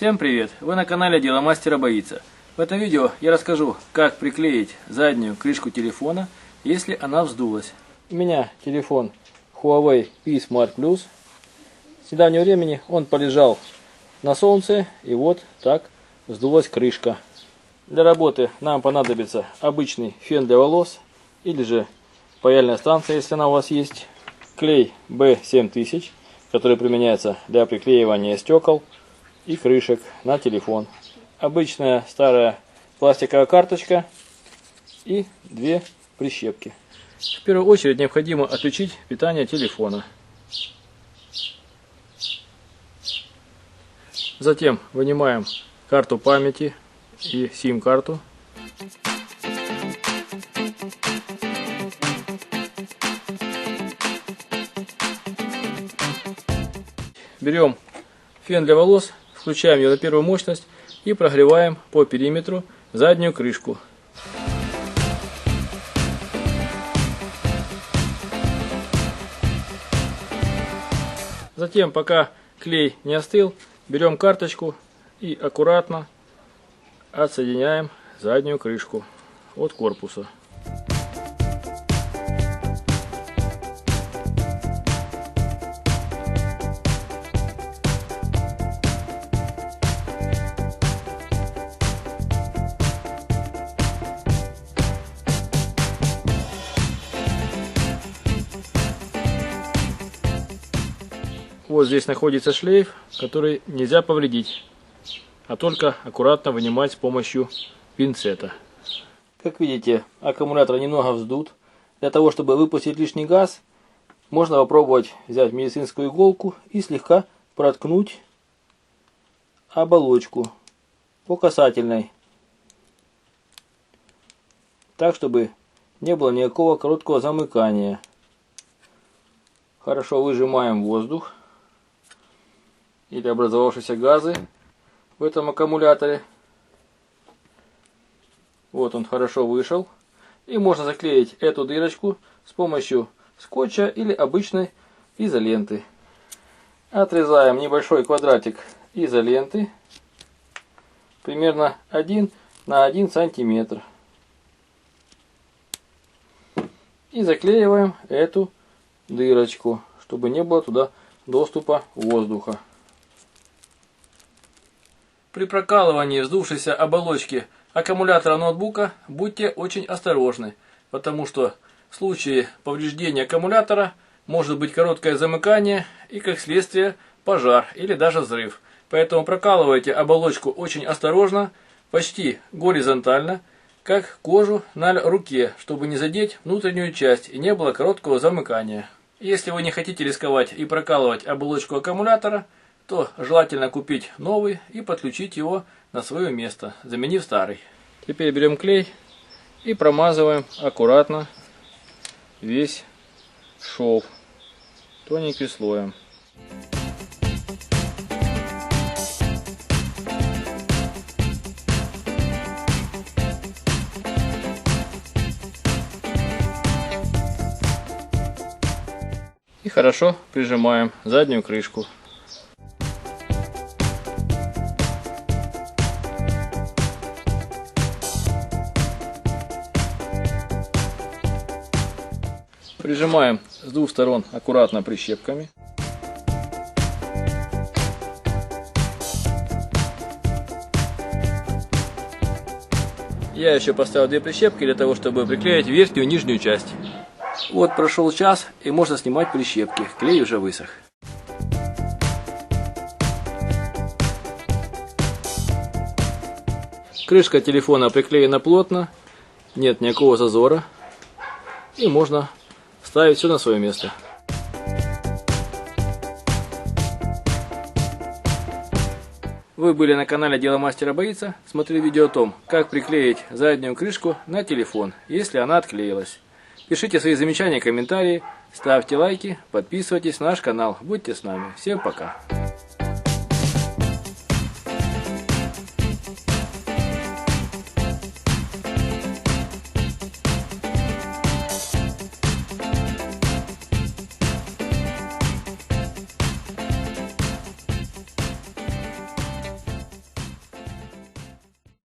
Всем привет! Вы на канале Дело мастера боится. В этом видео я расскажу, как приклеить заднюю крышку телефона, если она вздулась. У меня телефон Huawei P Smart Plus. С недавнего времени он полежал на солнце, и вот так вздулась крышка. Для работы нам понадобится обычный фен для волос, или же паяльная станция, если она у вас есть, клей B7000, который применяется для приклеивания стекол и крышек на телефон. Обычная старая пластиковая карточка и две прищепки. В первую очередь необходимо отключить питание телефона. Затем вынимаем карту памяти и сим-карту. Берем фен для волос, включаем ее на первую мощность и прогреваем по периметру заднюю крышку. Затем, пока клей не остыл, берем карточку и аккуратно отсоединяем заднюю крышку от корпуса. Вот здесь находится шлейф, который нельзя повредить, а только аккуратно вынимать с помощью пинцета. Как видите, аккумулятор немного вздут. Для того, чтобы выпустить лишний газ, можно попробовать взять медицинскую иголку и слегка проткнуть оболочку по касательной, так, чтобы не было никакого короткого замыкания. Хорошо выжимаем воздух или образовавшиеся газы в этом аккумуляторе. Вот он хорошо вышел. И можно заклеить эту дырочку с помощью скотча или обычной изоленты. Отрезаем небольшой квадратик изоленты, примерно 1 на 1 сантиметр. И заклеиваем эту дырочку, чтобы не было туда доступа воздуха. При прокалывании вздувшейся оболочки аккумулятора ноутбука будьте очень осторожны, потому что в случае повреждения аккумулятора может быть короткое замыкание и, как следствие, пожар или даже взрыв. Поэтому прокалывайте оболочку очень осторожно, почти горизонтально, как кожу на руке, чтобы не задеть внутреннюю часть и не было короткого замыкания. Если вы не хотите рисковать и прокалывать оболочку аккумулятора, то желательно купить новый и подключить его на свое место, заменив старый. Теперь берем клей и промазываем аккуратно весь шов тоненьким слоем. И хорошо прижимаем заднюю крышку. Прижимаем с двух сторон аккуратно прищепками. Я еще поставил две прищепки для того, чтобы приклеить верхнюю и нижнюю часть. Вот прошел час, и можно снимать прищепки. Клей уже высох. Крышка телефона приклеена плотно, нет никакого зазора, и можно ставить все на свое место. Вы были на канале Дело мастера боится, смотрели видео о том, как приклеить заднюю крышку на телефон, если она отклеилась. Пишите свои замечания, комментарии, ставьте лайки, подписывайтесь на наш канал. Будьте с нами. Всем пока.